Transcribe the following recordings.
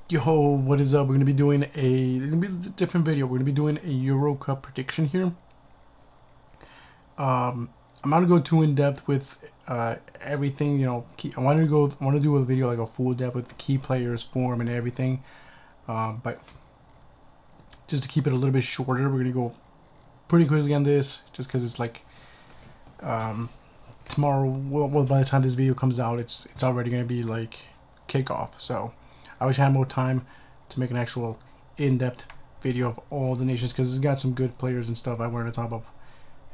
Yo, what is up? We're gonna be doing it's gonna be a different video. We're gonna be doing a Euro Cup prediction here. I'm not gonna go too in depth with everything. I want to do a video like a full depth with the key players, form, and everything. But just to keep it a little bit shorter, we're gonna go pretty quickly on this, just because it's like tomorrow. Well, by the time this video comes out, it's already gonna be like kickoff. So I wish I had more time to make an actual in-depth video of all the nations, because it's got some good players and stuff I wanted to talk about,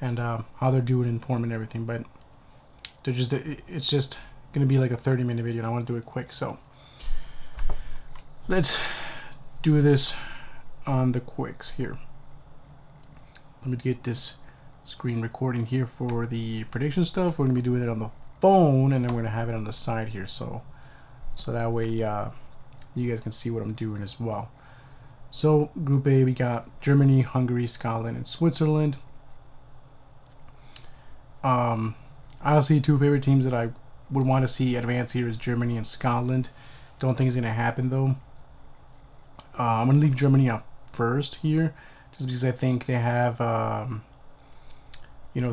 and how they're doing in form and everything. But it's just gonna be like a 30-minute video, and I want to do it quick. So let's do this on the quicks here. Let me get this screen recording here for the prediction stuff. We're gonna be doing it on the phone, and then we're gonna have it on the side here, so that way you guys can see what I'm doing as well. So Group A, we got Germany, Hungary, Scotland, and Switzerland. Honestly, two favorite teams that I would want to see advance here is Germany and Scotland. Don't think it's gonna happen though. I'm gonna leave Germany out first here, just because I think they have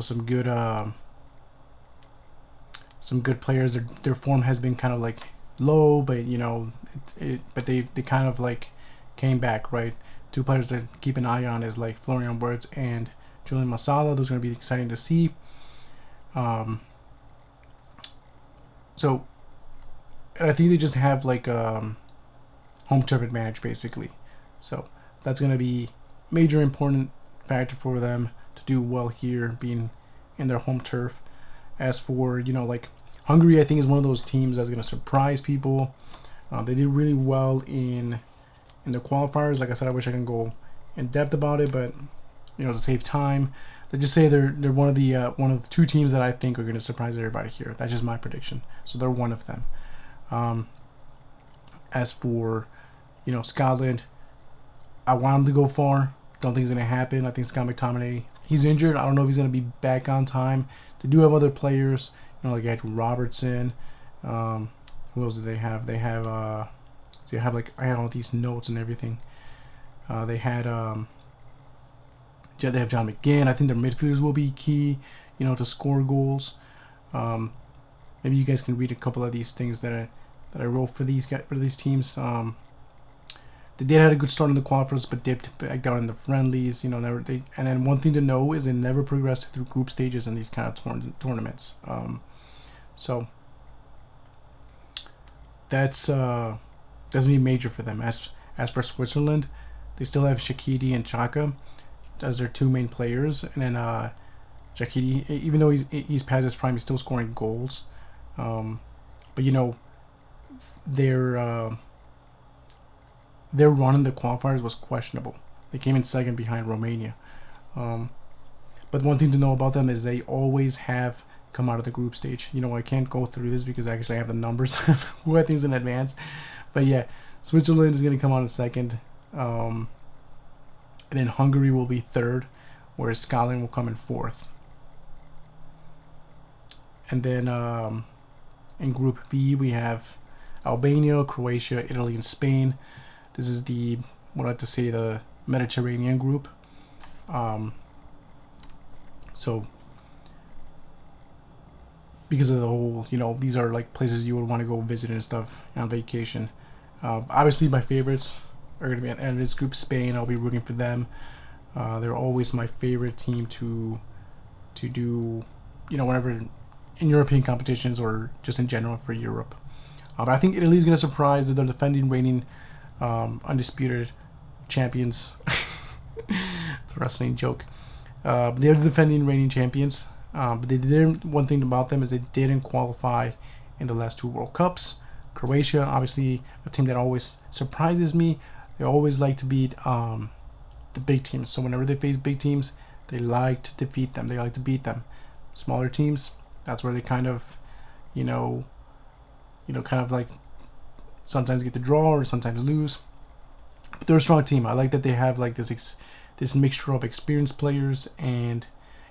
some good players. Their form has been kind of like low, but but they kind of like came back, right? Two players to keep an eye on is like Florian Wirtz and Julian Masala. Those are going to be exciting to see. So I think they just have like home turf advantage basically. So that's going to be major important factor for them to do well here, being in their home turf. As for like Hungary, I think is one of those teams that's going to surprise people. They did really well in the qualifiers. Like I said, I wish I can go in depth about it, but to save time, let's just say they're one of two teams that I think are going to surprise everybody here. That's just my prediction. So they're one of them. As for Scotland, I want them to go far. Don't think it's going to happen. I think Scott McTominay, he's injured. I don't know if he's going to be back on time. They do have other players, like Andrew Robertson. Who else do they have? They have I had all these notes and everything. They have John McGinn. I think their midfielders will be key, to score goals. Maybe you guys can read a couple of these things that I wrote for these teams. They did have a good start in the qualifiers, but dipped back down in the friendlies. And then one thing to know is they never progressed through group stages in these kind of tournaments. So that's gonna be major for them. As for Switzerland, they still have Shaqiri and Xhaka as their two main players, and then Shaqiri, even though he's past his prime, he's still scoring goals. But their run in the qualifiers was questionable. They came in second behind Romania. But one thing to know about them is they always have come out of the group stage. I can't go through this because I actually have the numbers who I think is in advance. But yeah, Switzerland is going to come out in second. And then Hungary will be third, whereas Scotland will come in fourth. And then in Group B, we have Albania, Croatia, Italy, and Spain. This is the Mediterranean group. So because of the whole, these are like places you would want to go visit and stuff on vacation. Obviously, my favorites are going to be in this group. Spain, I'll be rooting for them. They're always my favorite team to do, whenever in European competitions or just in general for Europe. But I think Italy is going to surprise. They're the defending, reigning, undisputed champions. It's a wrestling joke. They're the defending, reigning champions. But they didn't. One thing about them is they didn't qualify in the last two World Cups. Croatia, obviously, a team that always surprises me. They always like to beat the big teams. So whenever they face big teams, they like to defeat them. They like to beat them. Smaller teams, that's where they kind of, kind of like sometimes get the draw or sometimes lose. But they're a strong team. I like that they have like this mixture of experienced players and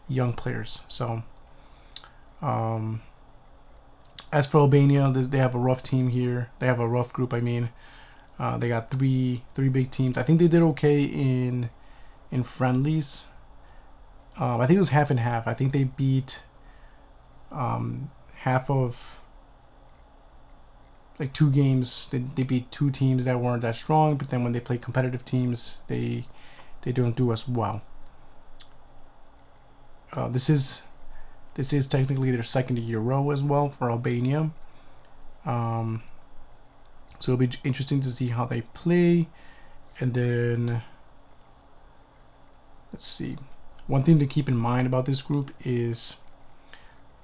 young players. So as for Albania, they have a rough team here. They have a rough group, I mean. They got three big teams. I think they did okay in friendlies. I think it was half and half. I think they beat half of like 2 games. They beat 2 teams that weren't that strong, but then when they play competitive teams, they don't do as well. This is technically their second Euro as well for Albania. So it'll be interesting to see how they play. And then let's see. One thing to keep in mind about this group is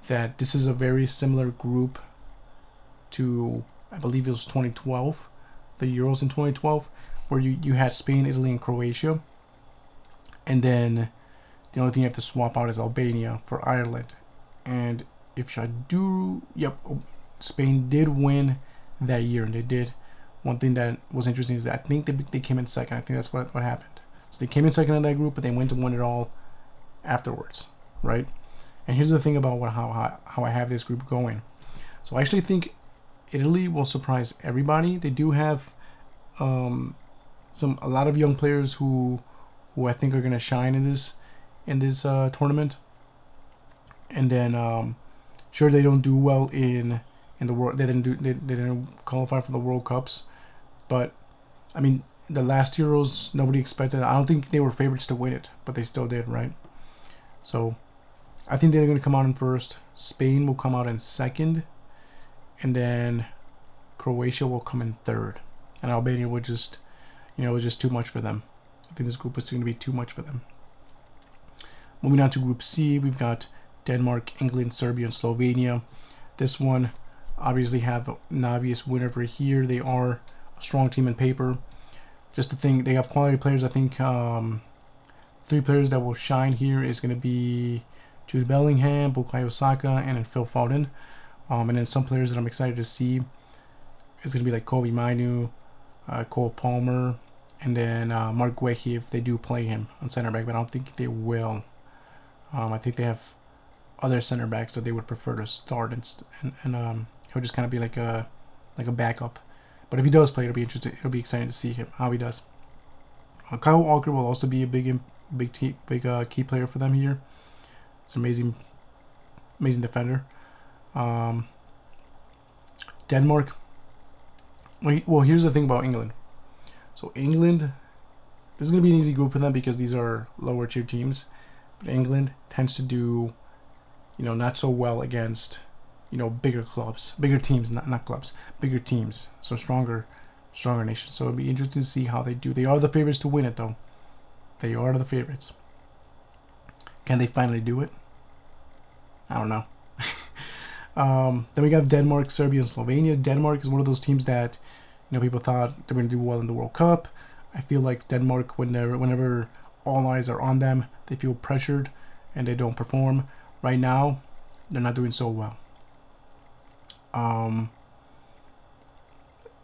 that this is a very similar group to, I believe it was 2012, the Euros in 2012, where you had Spain, Italy, and Croatia. And then the only thing you have to swap out is Albania for Ireland. And if I do, yep, Spain did win that year, and they did. One thing that was interesting is that I think they came in second. I think that's what happened. So they came in second in that group, but they went to win it all afterwards, right? And here's the thing about how I have this group going. So I actually think Italy will surprise everybody. They do have a lot of young players who I think are gonna shine in this tournament. And then sure, they don't do well in the world. They didn't qualify for the World Cups, but I mean the last Euros nobody expected. I don't think they were favorites to win it, but they still did, right? So I think they're going to come out in first. Spain will come out in second, and then Croatia will come in third, and Albania will just, it was just too much for them. I think this group is going to be too much for them. Moving on to Group C, we've got Denmark, England, Serbia, and Slovenia. This one obviously have an obvious winner for here. They are a strong team in paper. Just the thing, they have quality players. I think 3 players that will shine here is going to be Jude Bellingham, Bukayo Saka, and then Phil Foden. And then some players that I'm excited to see is going to be like Kobe Mainu, Cole Palmer, and then Mark Guehi if they do play him on center back, but I don't think they will. I think they have other center backs that they would prefer to start, and he'll just kind of be like a backup. But if he does play, it'll be exciting to see how he does. Kyle Walker will also be a big key player for them here. It's an amazing defender. Denmark. Well, here's the thing about England. So England, this is going to be an easy group for them because these are lower tier teams. But England tends to do, not so well against, bigger clubs, bigger teams, not clubs, bigger teams. So stronger nations. So it'll be interesting to see how they do. They are the favorites to win it, though. They are the favorites. Can they finally do it? I don't know. Then we got Denmark, Serbia, and Slovenia. Denmark is one of those teams that, people thought they were going to do well in the World Cup. I feel like Denmark, whenever all eyes are on them, they feel pressured and they don't perform. Right now, they're not doing so well.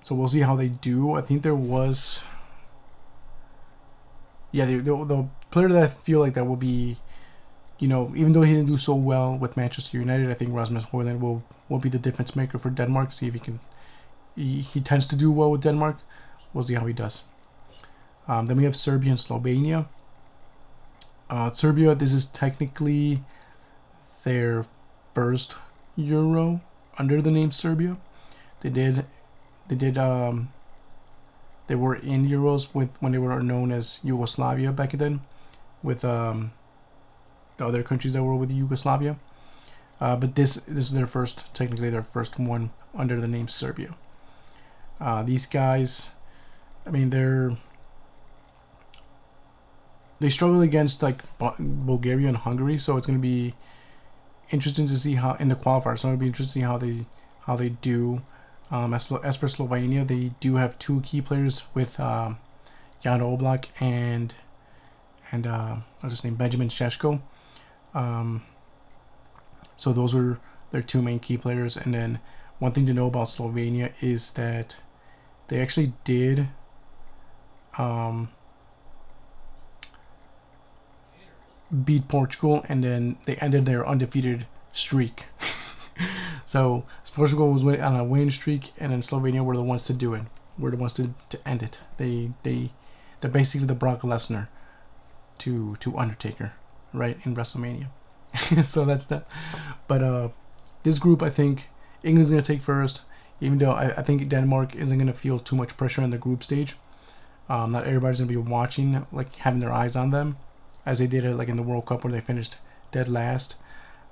So we'll see how they do. I think there was, the player that I feel like that will be, even though he didn't do so well with Manchester United, I think Rasmus Højlund will be the difference maker for Denmark. See if he can. He tends to do well with Denmark. We'll see how he does. Then we have Serbia and Slovenia. Serbia, this is technically their first Euro under the name Serbia. They were in Euros when they were known as Yugoslavia back then, with the other countries that were with Yugoslavia. But this is technically their first one under the name Serbia. These guys, I mean, they struggle against like Bulgaria and Hungary, so it's going to be interesting to see how in the qualifiers. So it'll be interesting how they do. As for Slovenia, they do have 2 key players with Jan Oblak and what's his name, Benjamin Šeško. So those were their 2 main key players. And then one thing to know about Slovenia is that they actually did beat Portugal, and then they ended their undefeated streak. So Portugal was on a winning streak, and then Slovenia were the ones to do it. were the ones to end it. They're basically the Brock Lesnar to Undertaker, right, in WrestleMania. So that's that. But this group, I think England's gonna take first, even though I think Denmark isn't gonna feel too much pressure in the group stage. Not everybody's gonna be watching, like having their eyes on them, as they did it like in the World Cup where they finished dead last.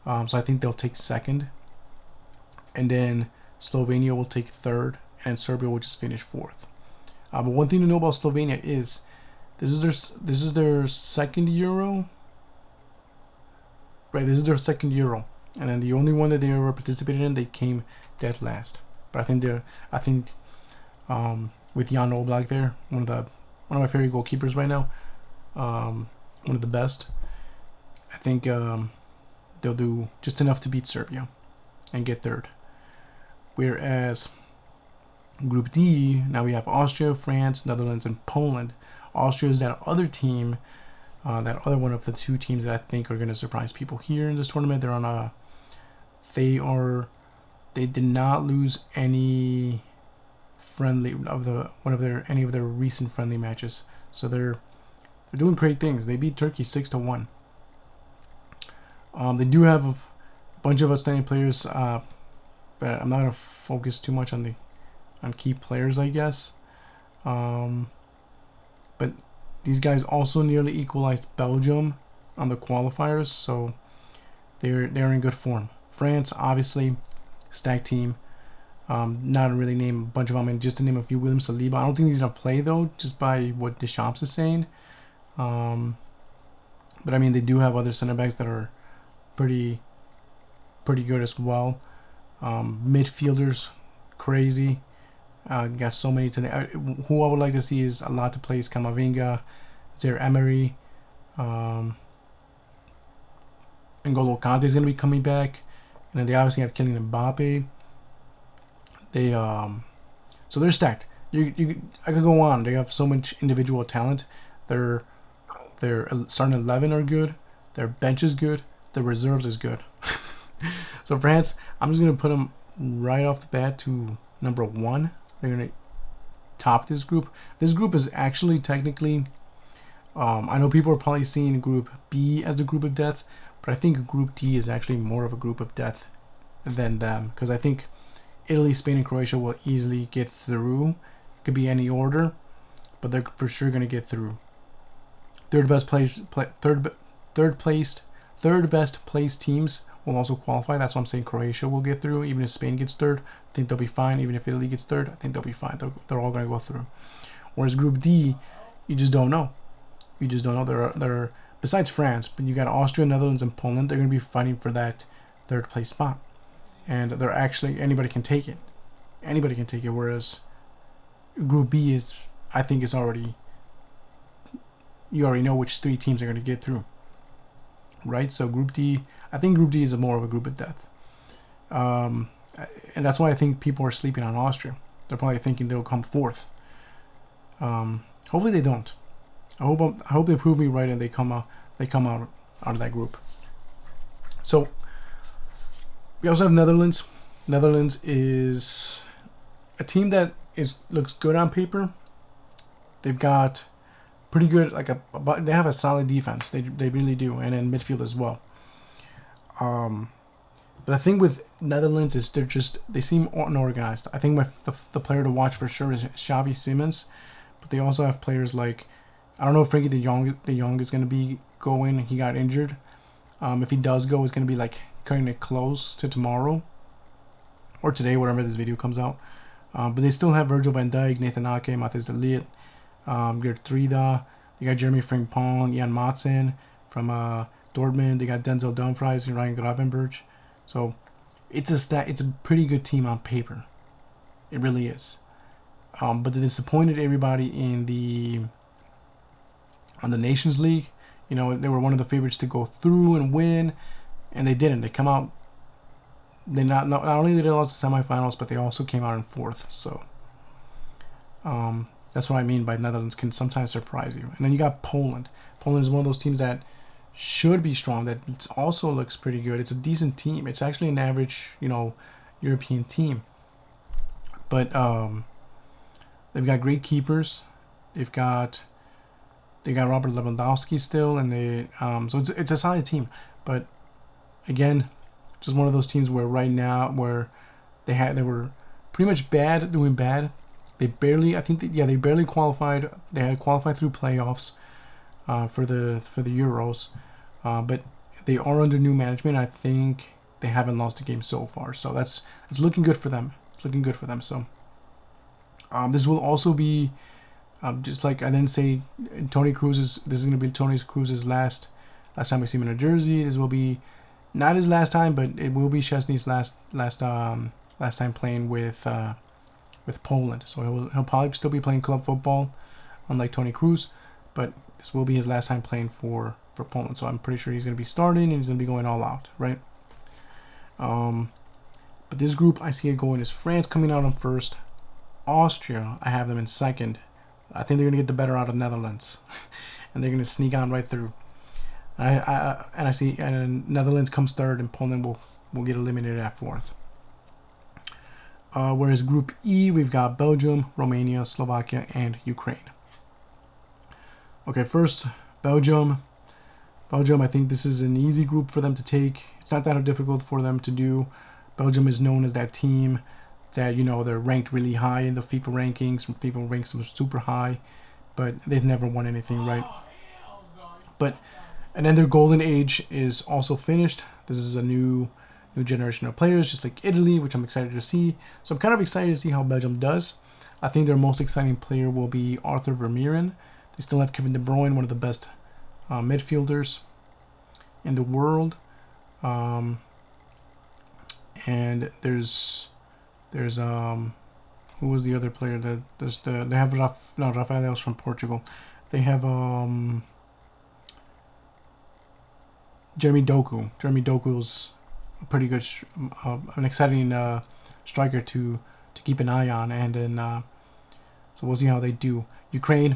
So I think they'll take second, and then Slovenia will take third, and Serbia will just finish fourth. But one thing to know about Slovenia is this is their second Euro. Right, this is their second Euro, and then the only one that they ever participated in, they came dead last. But I think with Jan Oblak there, one of my favorite goalkeepers right now, one of the best. I think they'll do just enough to beat Serbia and get third. Whereas Group D, now we have Austria, France, Netherlands, and Poland. Austria is that other team, that other one of the two teams that I think are going to surprise people here in this tournament. They're on a, they did not lose any friendly any of their recent friendly matches, so they're doing great things. They beat Turkey 6-1. They do have a bunch of outstanding players, but I'm not gonna focus too much on key players, I guess. But these guys also nearly equalized Belgium on the qualifiers, so they're in good form. France, obviously, stacked team. Not really name a bunch of them, and just to name a few. William Saliba, I don't think he's gonna play though, just by what Deschamps is saying. But I mean, they do have other center backs that are pretty good as well. Midfielders, crazy. Got so many today. Who I would like to see is a lot to play is Camavinga, Zaire Emery, N'Golo Kante is going to be coming back, and then they obviously have Kylian Mbappe. They so they're stacked. I could go on. They have so much individual talent. Their starting 11 are good. Their bench is good. Their reserves is good. So France, I'm just gonna put them right off the bat to number 1. They're gonna top this group. This group is actually technically, I know people are probably seeing Group B as the group of death, but I think Group D is actually more of a group of death than them, because I think Italy, Spain, and Croatia will easily get through. It could be any order, but they're for sure gonna get through. Third best placed teams will also qualify. That's why I'm saying Croatia will get through. Even if Spain gets third, I think they'll be fine. Even if Italy gets third, I think they'll be fine. They're all going to go through. Whereas Group D, you just don't know. You just don't know. There are besides France, but you got Austria, Netherlands, and Poland. They're going to be fighting for that third place spot, and they're actually, anybody can take it. Anybody can take it. Whereas Group B is, I think, is already, you already know which 3 teams are going to get through. Right, so Group D, I think Group D is more of a group of death, and that's why I think people are sleeping on Austria. They're probably thinking they'll come 4th. Hopefully they don't. I hope they prove me right and they come out of that group. So we also have Netherlands. Netherlands is a team that looks good on paper. They've got pretty good, they have a solid defense. They really do, and then midfield as well. But the thing with Netherlands is they seem unorganized. I think the player to watch for sure is Xavi Simons, but they also have players like, I don't know if Frankie de Jong is going to be going. He got injured. If he does go, it's going to be like cutting it close to tomorrow or today, whenever this video comes out. But they still have Virgil van Dijk, Nathan Ake, Mathis de Ligt, Gert Drida. They got Jeremy Frimpong, Jan Madsen from Dortmund. They got Denzel Dumfries and Ryan Gravenberch. So it's a pretty good team on paper. It really is. But they disappointed everybody on the Nations League. You know, they were one of the favorites to go through and win, and they didn't. They come out. They not only did they lost the semifinals, but they also came out in 4th. So that's what I mean by Netherlands can sometimes surprise you. And then you got Poland. Poland is one of those teams that should be strong, that also looks pretty good. It's a decent team. It's actually an average, European team. But they've got great keepers. They've got they got Robert Lewandowski still, and so it's a solid team. But again, just one of those teams where right now where they were pretty much doing bad. They barely, I think, they barely qualified. They had qualified through playoffs for the Euros, but they are under new management. I think they haven't lost a game so far, so it's looking good for them. It's looking good for them. So this will also be just like I didn't say, Tony Cruz's. This is going to be Tony Cruz's last time we see him in a jersey. This will be not his last time, but it will be Szczesny's last time playing with Poland. So he'll probably still be playing club football, unlike Tony Cruz, but this will be his last time playing for Poland. So I'm pretty sure he's going to be starting and he's going to be going all out, right? But this group I see it going is France coming out on first. Austria, I have them in second. I think they're going to get the better out of Netherlands, and they're going to sneak on right through. I see Netherlands comes third, and Poland will get eliminated at fourth. Whereas Group E, we've got Belgium, Romania, Slovakia, and Ukraine. Okay, first Belgium. I think this is an easy group for them to take. It's not that difficult for them to do. Belgium is known as that team that, they're ranked really high in the FIFA rankings. FIFA ranks them super high, but they've never won anything, right? And then their golden age is also finished. This is a new generation of players, just like Italy, which I'm excited to see. So I'm kind of excited to see how Belgium does. I think their most exciting player will be Arthur Vermeeren. They still have Kevin De Bruyne, one of the best midfielders in the world. And there's who was the other player that they have Rafael's from Portugal. They have Jeremy Doku. Jeremy Doku's a pretty good, an exciting striker to keep an eye on, and then so we'll see how they do. Ukraine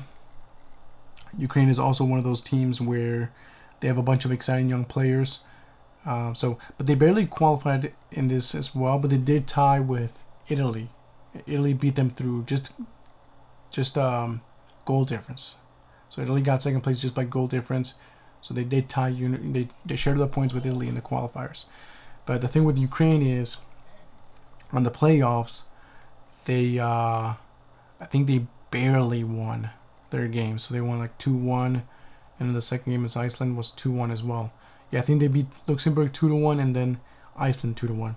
is also one of those teams where they have a bunch of exciting young players. But they barely qualified in this as well. But they did tie with Italy. Italy beat them through just goal difference. So Italy got second place just by goal difference. So they did tie. They shared the points with Italy in the qualifiers. But the thing with Ukraine is, on the playoffs, I think they barely won their game. So they won like 2-1, and then the second game against Iceland was 2-1 as well. Yeah, I think they beat Luxembourg 2-1 and then Iceland 2-1.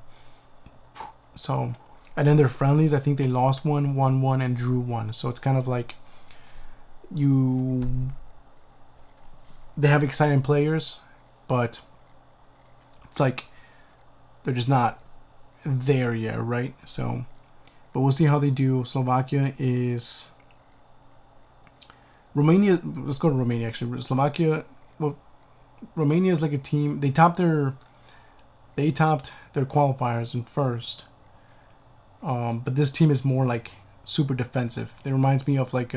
So, and then their friendlies, I think they lost 1-1 and drew 1. So it's kind of like they have exciting players, but it's like they're just not there yet, right? So, but we'll see how they do. Romania. Let's go to Romania actually. Slovakia. Well, Romania is like a team. They topped their qualifiers in first. But this team is more like super defensive. It reminds me of like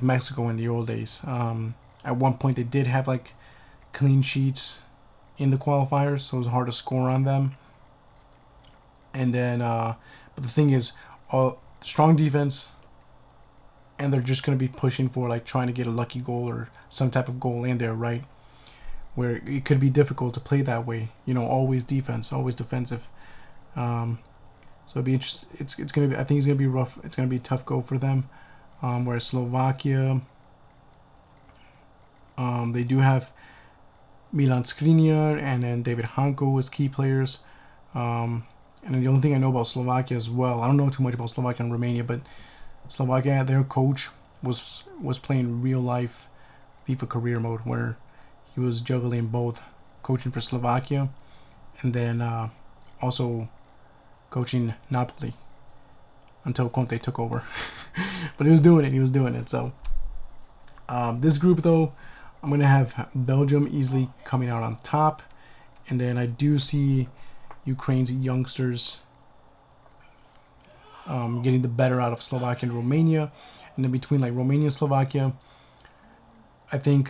Mexico in the old days. At one point they did have like clean sheets in the qualifiers, so it was hard to score on them. And then, but the thing is, strong defense, and they're just going to be pushing for like trying to get a lucky goal or some type of goal in there, right? Where it could be difficult to play that way, always defense, always defensive. So it'd be interesting. It's gonna be. I think it's gonna be rough. It's gonna be a tough go for them. Whereas Slovakia, they do have Milan Skriniar and then David Hanko as key players. And then the only thing I know about Slovakia as well, I don't know too much about Slovakia and Romania, but Slovakia, their coach was playing real life FIFA career mode where he was juggling both coaching for Slovakia and then also coaching Napoli until Conte took over. But he was doing it. So this group though, I'm going to have Belgium easily coming out on top, and then I do see Ukraine's youngsters getting the better out of Slovakia and Romania. And then between like Romania and Slovakia, I think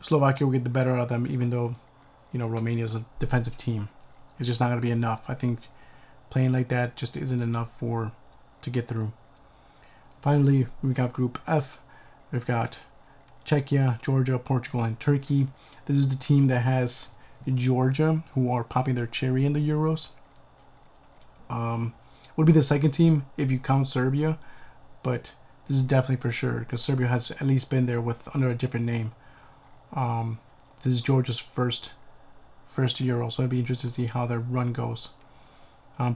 Slovakia will get the better out of them, even though Romania is a defensive team. It's just not going to be enough. I think playing like that just isn't enough to get through. Finally, we got Group F. We've got Czechia, Georgia, Portugal, and Turkey. This is the team that has Georgia, who are popping their cherry in the Euros. Would be the second team if you count Serbia, but this is definitely for sure because Serbia has at least been there with under a different name. This is Georgia's first Euro, so I'd be interested to see how their run goes.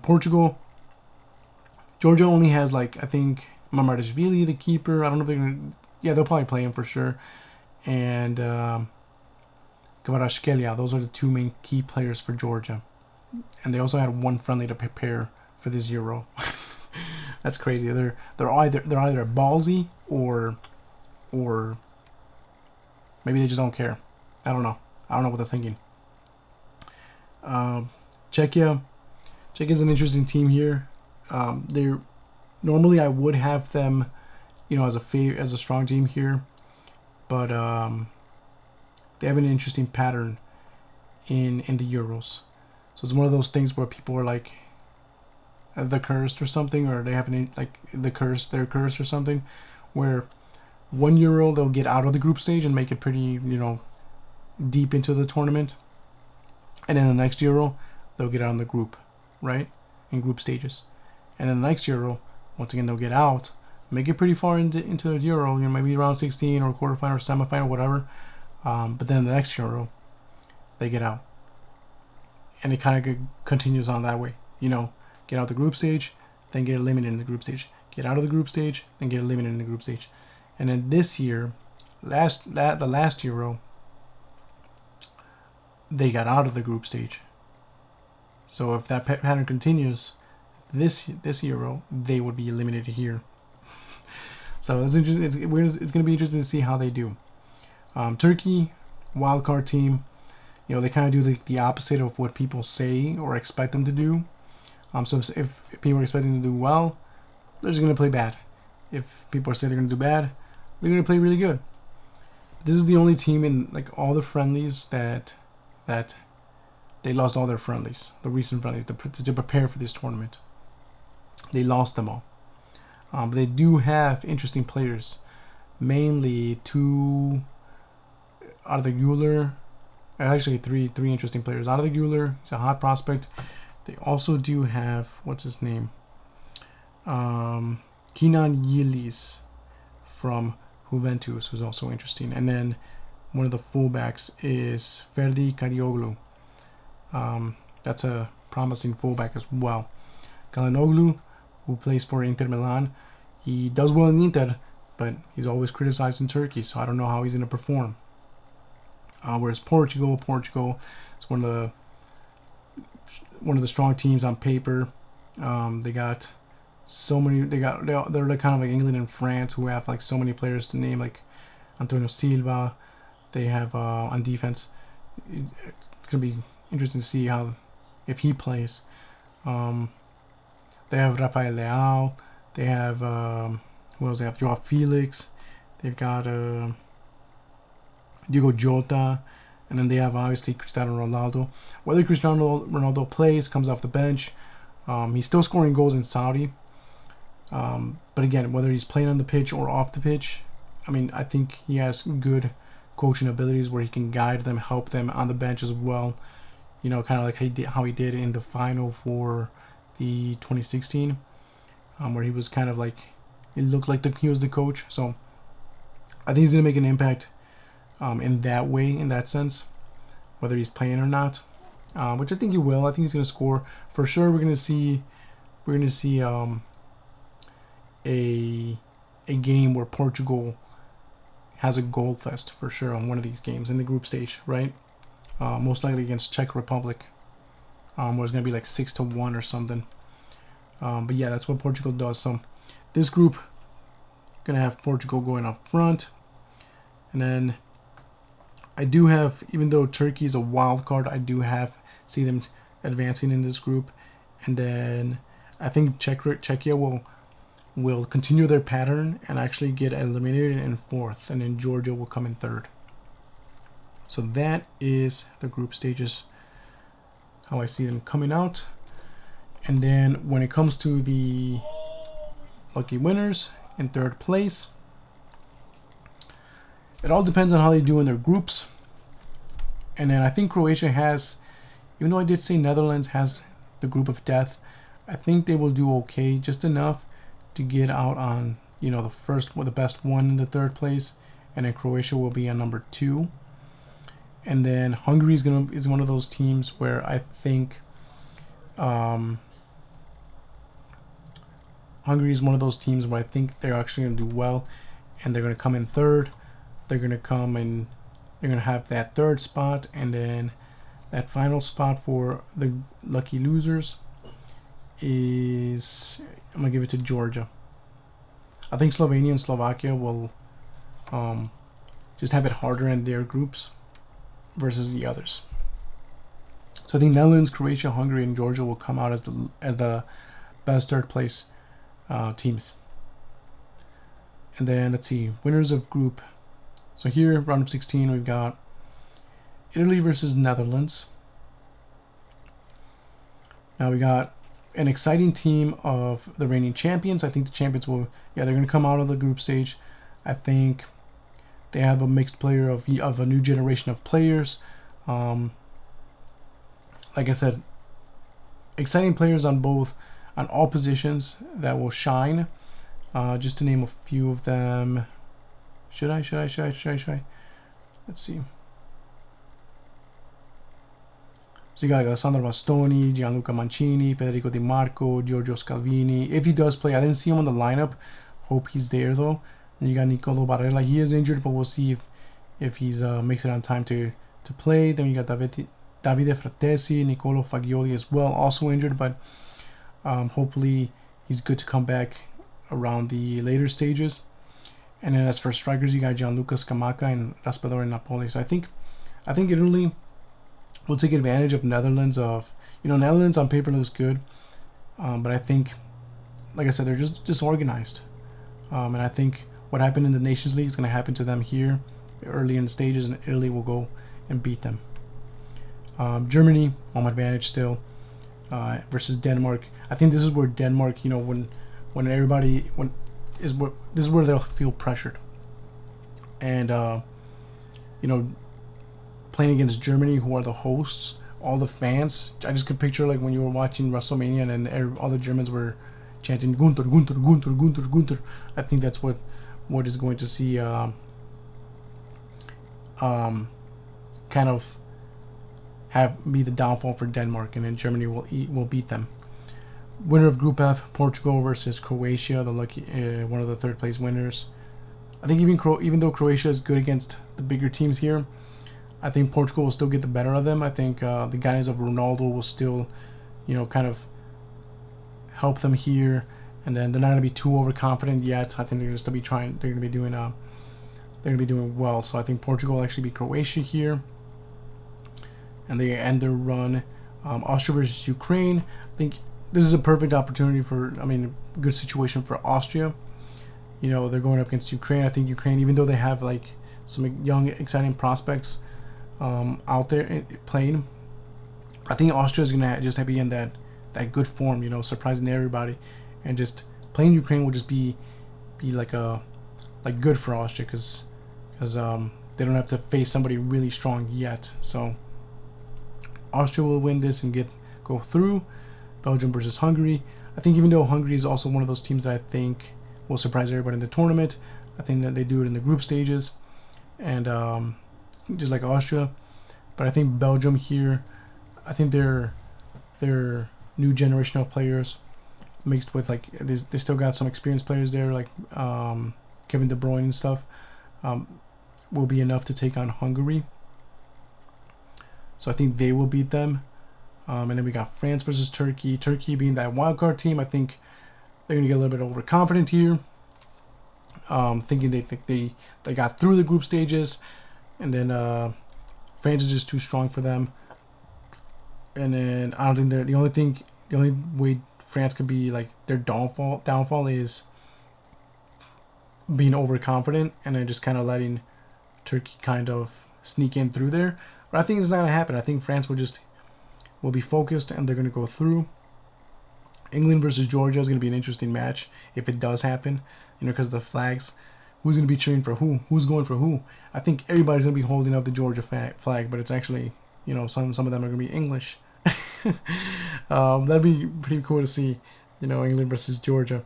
Portugal, Georgia only has I think Mamardashvili, the keeper. I don't know if they're gonna. Yeah, they'll probably play him for sure, and Kvaratskhelia. Those are the two main key players for Georgia, and they also had one friendly to prepare for this Euro. That's crazy. They're either ballsy or maybe they just don't care. I don't know what they're thinking. Czechia is an interesting team here. They're normally I would have them, as a strong team here, but they have an interesting pattern in the Euros. So it's one of those things where people are like the cursed or something, or they have they're cursed or something, where one Euro they'll get out of the group stage and make it pretty deep into the tournament, and then the next Euro they'll get out in the group, right, in group stages, and then the next Euro once again they'll get out, make it pretty far into the Euro, maybe round 16 or quarterfinal or semifinal, whatever, but then the next Euro they get out, and it kind of continues on that way, get out the group stage, then get eliminated in the group stage, get out of the group stage, then get eliminated in the group stage. And then this year, the last Euro, they got out of the group stage. So if that pattern continues, this Euro, they would be eliminated here. So it's interesting. It's going to be interesting to see how they do. Turkey, wildcard team, they kind of do the opposite of what people say or expect them to do. So if people are expecting to do well, they're just going to play bad. If people are saying they're going to do bad, they're going to play really good. This is the only team in all the friendlies that they lost all their friendlies, the recent friendlies, to prepare for this tournament. They lost them all. But they do have interesting players, mainly two Arda Güler. Actually, three interesting players. Arda Güler, he's a hot prospect. They also do have, what's his name? Kenan Yildiz from Juventus, who's also interesting. And then one of the fullbacks is Ferdi Karioglu. That's a promising fullback as well. Galanoglu, who plays for Inter Milan, he does well in Inter, but he's always criticized in Turkey, so I don't know how he's going to perform. Whereas Portugal is one of the strong teams on paper. They got so many. They're kind of like England and France, who have so many players to name, like Antonio Silva. They have on defense. It's gonna be interesting to see if he plays. They have Rafael Leao. They have who else? They have Joao Felix. They've got Diogo Jota. And then they have obviously Cristiano Ronaldo. Whether Cristiano Ronaldo plays, comes off the bench, he's still scoring goals in Saudi. But again, whether he's playing on the pitch or off the pitch, I think he has good coaching abilities where he can guide them, help them on the bench as well. Kind of like how he did in the final for the 2016, where he was kind of it looked like he was the coach. So I think he's going to make an impact in that way, in that sense, whether he's playing or not, which I think he will. I think he's going to score for sure. We're going to see a game where Portugal has a goal fest for sure on one of these games in the group stage, right? Most likely against Czech Republic, where it's going to be 6-1 or something. But yeah, that's what Portugal does. So this group going to have Portugal going up front, and then I do have, even though Turkey is a wild card, I do see them advancing in this group, and then I think Czechia will continue their pattern and actually get eliminated in fourth, and then Georgia will come in third. So that is the group stages, how I see them coming out. And then when it comes to the lucky winners in third place, it all depends on how they do in their groups. And then I think Croatia has, even though I did say Netherlands has the group of death, I think they will do okay, just enough to get out on, the first or the best one in the third place, and then Croatia will be on number 2. And then Hungary is one of those teams where I think Hungary is one of those teams where I think they're actually going to do well, and they're going to come in third. They're going to have that third spot, and then that final spot for the lucky losers is, I'm going to give it to Georgia. I think Slovenia and Slovakia will just have it harder in their groups versus the others. So I think Netherlands, Croatia, Hungary, and Georgia will come out as the best third place teams. And then let's see, winners of group. So here, round of 16, we've got Italy versus Netherlands. Now we got an exciting team of the reigning champions. I think the champions they're going to come out of the group stage. I think they have a mixed player of a new generation of players. Like I said, exciting players on all positions that will shine. Just to name a few of them. Should I? Let's see. So you got Alessandro Bastoni, Gianluca Mancini, Federico Di Marco, Giorgio Scalvini. If he does play, I didn't see him on the lineup. Hope he's there though. And you got Nicolo Barella. He is injured, but we'll see if he's makes it on time to play. Then you got Davide Fratesi, Nicolo Fagioli as well, also injured, but hopefully he's good to come back around the later stages. And then as for strikers, you got Gianluca Scamacca and Raspadori Napoli. So I think Italy will take advantage of Netherlands. Netherlands on paper looks good, but I think, like I said, they're just disorganized. And I think what happened in the Nations League is going to happen to them here early in the stages, and Italy will go and beat them. Germany, home advantage still, versus Denmark. I think this is where Denmark, this is where they'll feel pressured. And, playing against Germany, who are the hosts, all the fans, I just could picture like when you were watching WrestleMania and then all the Germans were chanting Gunther, Gunther, Gunther, Gunther, Gunther. I think that's what is going to see kind of be the downfall for Denmark, and then Germany will beat them. Winner of Group F, Portugal versus Croatia, the lucky one of the third place winners. I think even though Croatia is good against the bigger teams here, I think Portugal will still get the better of them. I think the guidance of Ronaldo will still, kind of help them here, and then they're not going to be too overconfident yet. I think they're going to still be trying. They're going to be doing. They're going to be doing well. So I think Portugal will actually beat Croatia here, and they end their run. Austria versus Ukraine. I think this is a perfect opportunity a good situation for Austria. They're going up against Ukraine. I think Ukraine, even though they have like some young, exciting prospects out there playing, I think Austria is gonna just be in that good form, surprising everybody, and just playing Ukraine will just be like good for Austria because they don't have to face somebody really strong yet. So Austria will win this and go through. Belgium versus Hungary. I think even though Hungary is also one of those teams that I think will surprise everybody in the tournament, I think that they do it in the group stages, and just like Austria. But I think Belgium here, I think they're new generation of players mixed with they still got some experienced players there like Kevin De Bruyne and stuff, will be enough to take on Hungary. So I think they will beat them. And then we got France versus Turkey. Turkey being that wildcard team, I think they're going to get a little bit overconfident here. Thinking they got through the group stages. And then France is just too strong for them. And then I don't think the only way France could be like their downfall is being overconfident and then just kind of letting Turkey kind of sneak in through there. But I think it's not going to happen. I think France will be focused and they're going to go through. England versus Georgia is going to be an interesting match if it does happen, because of the flags. Who's going to be cheering for who? Who's going for who? I think everybody's going to be holding up the Georgia flag, but it's actually, some of them are going to be English. That'd be pretty cool to see, England versus Georgia.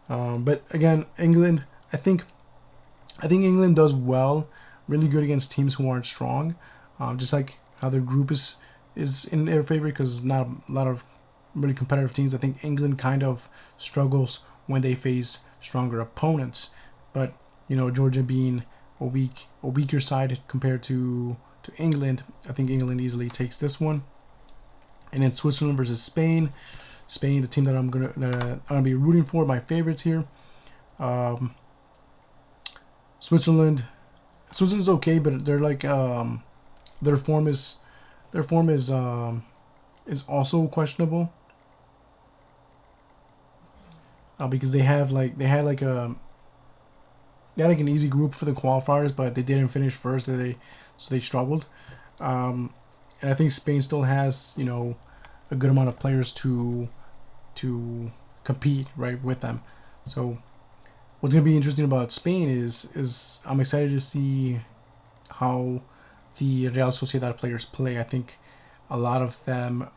But again, England, I think England does well, really good against teams who aren't strong. Just like how their group is in their favor, because not a lot of really competitive teams. I think England kind of struggles when they face stronger opponents. But Georgia being a weaker side compared to England, I think England easily takes this one. And then Switzerland versus Spain. Spain, the team that I'm gonna be rooting for, my favorites here. Switzerland's okay, but they're like their form is also questionable. Because they had an easy group for the qualifiers, but they didn't finish first. So they struggled. And I think Spain still has a good amount of players to compete right with them. So what's gonna be interesting about Spain is I'm excited to see how the Real Sociedad players play. I think a lot of them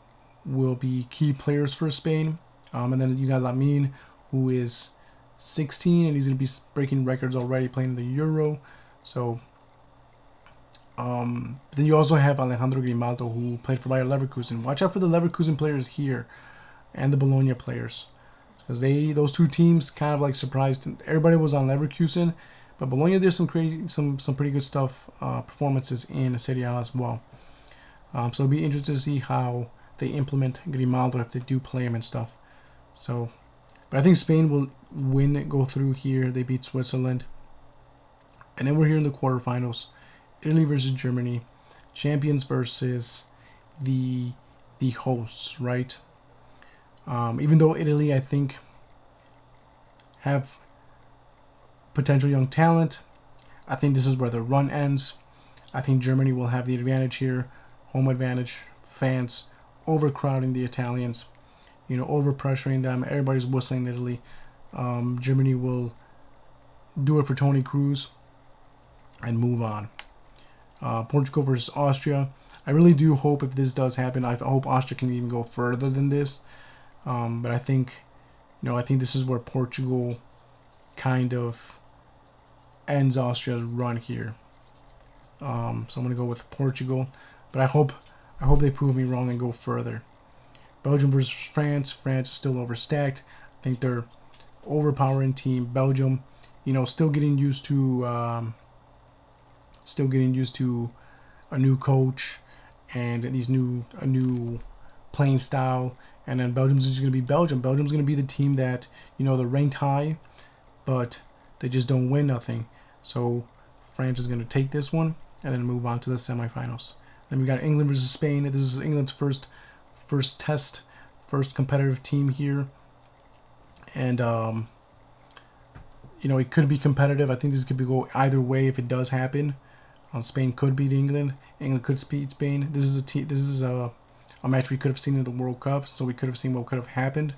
will be key players for Spain. And then you got Lamine, who is 16, and he's going to be breaking records already playing the Euro. So, then you also have Alejandro Grimaldo, who played for Bayer Leverkusen. Watch out for the Leverkusen players here, and the Bologna players, because those two teams kind of like surprised. Everybody was on Leverkusen, but Bologna did some pretty good stuff, performances in Serie A as well. So it'll be interesting to see how they implement Grimaldo if they do play him and stuff. So. But I think Spain will go through here. They beat Switzerland. And then we're here in the quarterfinals. Italy versus Germany. Champions versus the hosts, right? Even though Italy, I think, have potential young talent, I think this is where the run ends. I think Germany will have the advantage here. Home advantage. Fans overcrowding the Italians. Over pressuring them. Everybody's whistling Italy. Germany will do it for Toni Kroos and move on. Portugal versus Austria. I really do hope if this does happen, I hope Austria can even go further than this. But I think, I think this is where Portugal kind of ends Austria's run here. So I'm gonna go with Portugal, but I hope they prove me wrong and go further. Belgium versus France. France is still overstacked. I think they're overpowering team. Belgium, still getting used to a new coach and a new playing style. And then Belgium's just gonna be Belgium. Belgium's gonna be the team that they're ranked high, but they just don't win nothing. So France is gonna take this one and then move on to the semifinals. Then we got England versus Spain. This is England's first test, first competitive team here, and it could be competitive. I think this could go either way if it does happen. Spain could beat England. England could beat Spain. This is a match we could have seen in the World Cup, so we could have seen what could have happened.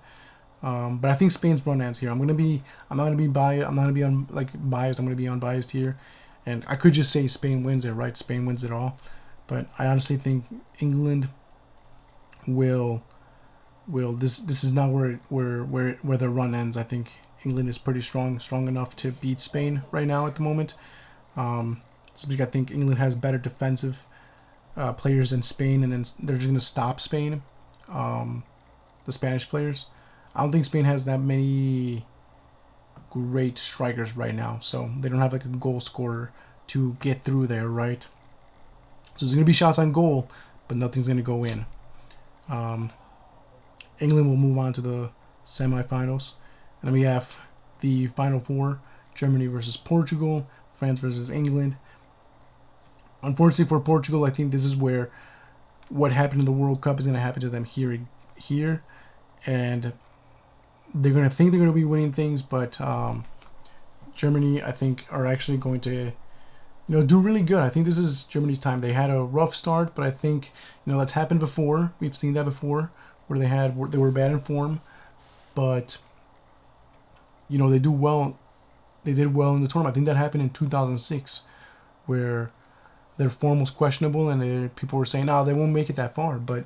But I think Spain's run ends here. I'm not gonna be biased. I'm not gonna be biased. I'm gonna be unbiased here, and I could just say Spain wins it. Right, Spain wins it all. But I honestly think England will this is not where the run ends. I think England is pretty strong enough to beat Spain right now at the moment. I think England has better defensive players than Spain, and then they're just gonna stop Spain, the Spanish players. I don't think Spain has that many great strikers right now, so they don't have like a goal scorer to get through there, right? So there's gonna be shots on goal, but nothing's gonna go in. England will move on to the semifinals, and then we have the final four: Germany versus Portugal, France versus England. Unfortunately for Portugal, I think this is where what happened in the World Cup is going to happen to them here, and they're going to think they're going to be winning things, but Germany, I think, are actually going to do really good. I think this is Germany's time. They had a rough start, but I think that's happened before. We've seen that before, where they were bad in form, but they do well. They did well in the tournament. I think that happened in 2006, where their form was questionable and people were saying, "No, they won't make it that far." But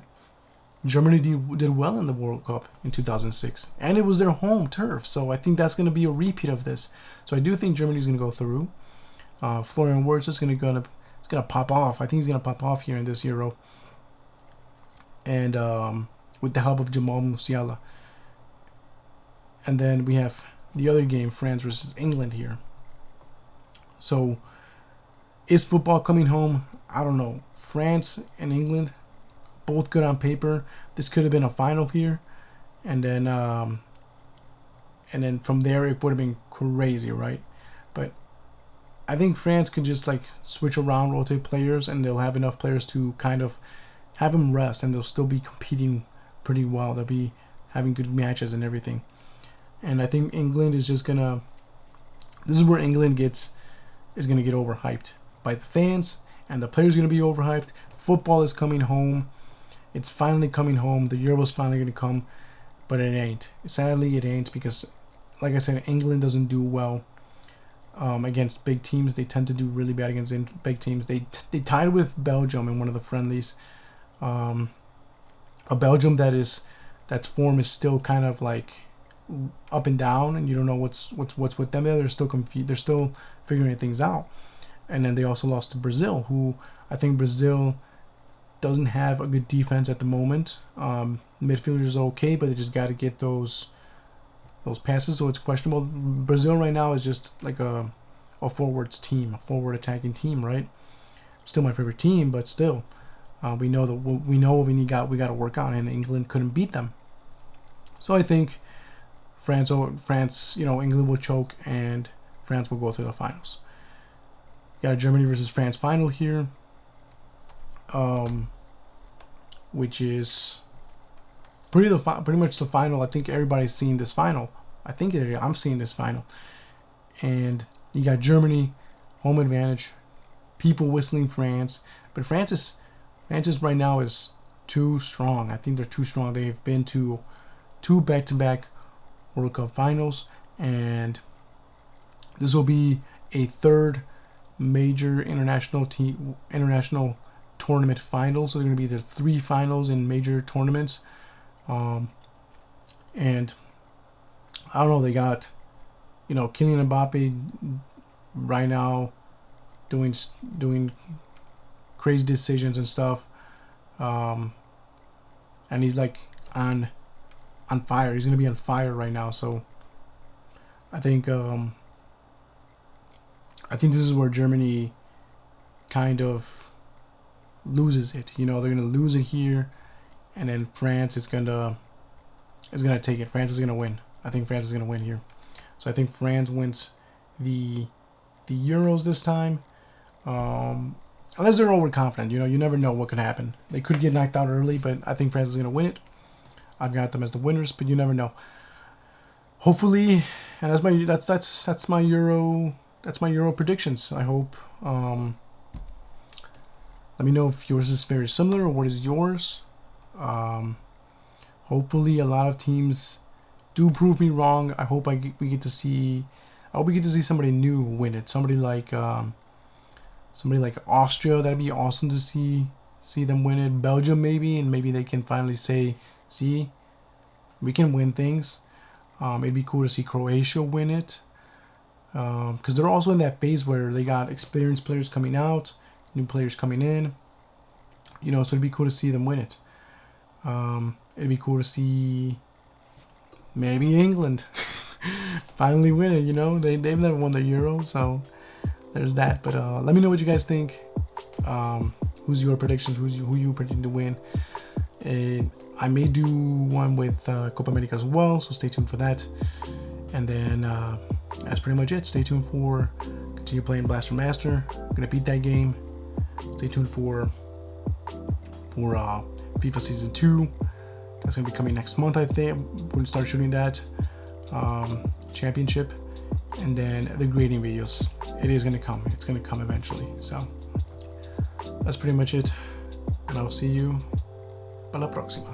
Germany did well in the World Cup in 2006, and it was their home turf. So I think that's going to be a repeat of this. So I do think Germany's going to go through. Florian Wirtz is going to pop off. I think he's going to pop off here in this Euro, and with the help of Jamal Musiala. And then we have the other game, France versus England here. So, is football coming home? I don't know. France and England, both good on paper. This could have been a final here, and then from there it would have been crazy, right? But I think France could just like switch around, rotate players, and they'll have enough players to kind of have them rest, and they'll still be competing pretty well. They'll be having good matches and everything. And I think England is just gonna. This is where England is gonna get overhyped by the fans, and the players are gonna be overhyped. Football is coming home. It's finally coming home. The Euro's finally gonna come, but it ain't. Sadly, it ain't because, like I said, England doesn't do well against big teams. They tend to do really bad against big teams. They tied with Belgium in one of the friendlies. A Belgium that's form is still kind of like up and down, and you don't know what's with them. They're still confused. They're still figuring things out. And then they also lost to Brazil, who I think Brazil doesn't have a good defense at the moment. Midfielders are okay, but they just got to get those passes, so it's questionable. Brazil right now is just like a forwards team, a forward attacking team, right? Still my favorite team, but still, we know what we got to work on, and England couldn't beat them. So I think France, England will choke, and France will go through the finals. Got a Germany versus France final here, which is pretty much the final. I think everybody's seen this final. I'm seeing this final, and you got Germany, home advantage, people whistling France, but France right now is too strong. I think they're too strong. They've been to 2 back-to-back World Cup finals, and this will be a third major international tournament final. So they're going to be the 3 finals in major tournaments, and I don't know. They got Kylian Mbappe right now doing crazy decisions and stuff, and he's like on fire. He's gonna be on fire right now. So I think this is where Germany kind of loses it. They're gonna lose it here, and then France is gonna take it. France is gonna win. I think France is gonna win here. So I think France wins the Euros this time. Unless they're overconfident, you never know what could happen. They could get knocked out early, but I think France is gonna win it. I've got them as the winners, but you never know. Hopefully, and that's my Euro predictions. I hope. Let me know if yours is very similar or what is yours. Hopefully, a lot of teams do prove me wrong. I hope we get to see somebody new win it. Somebody like Austria. That'd be awesome to see them win it. Belgium maybe, and maybe they can finally say, "See, we can win things." It'd be cool to see Croatia win it, because they're also in that phase where they got experienced players coming out, new players coming in. So it'd be cool to see them win it. It'd be cool to see maybe England finally win it. They've never won the Euro, so there's that. But let me know what you guys think. Who's your predictions? Who you predict to win? I may do one with Copa America as well, so stay tuned for that. And then that's pretty much it. Stay tuned for continue playing Blaster Master. I'm gonna beat that game. Stay tuned for FIFA Season 2. That's gonna be coming next month. I think we're gonna start shooting that championship, and then the grading videos. It is gonna come. It's gonna come eventually. So that's pretty much it, and I'll see you para la próxima.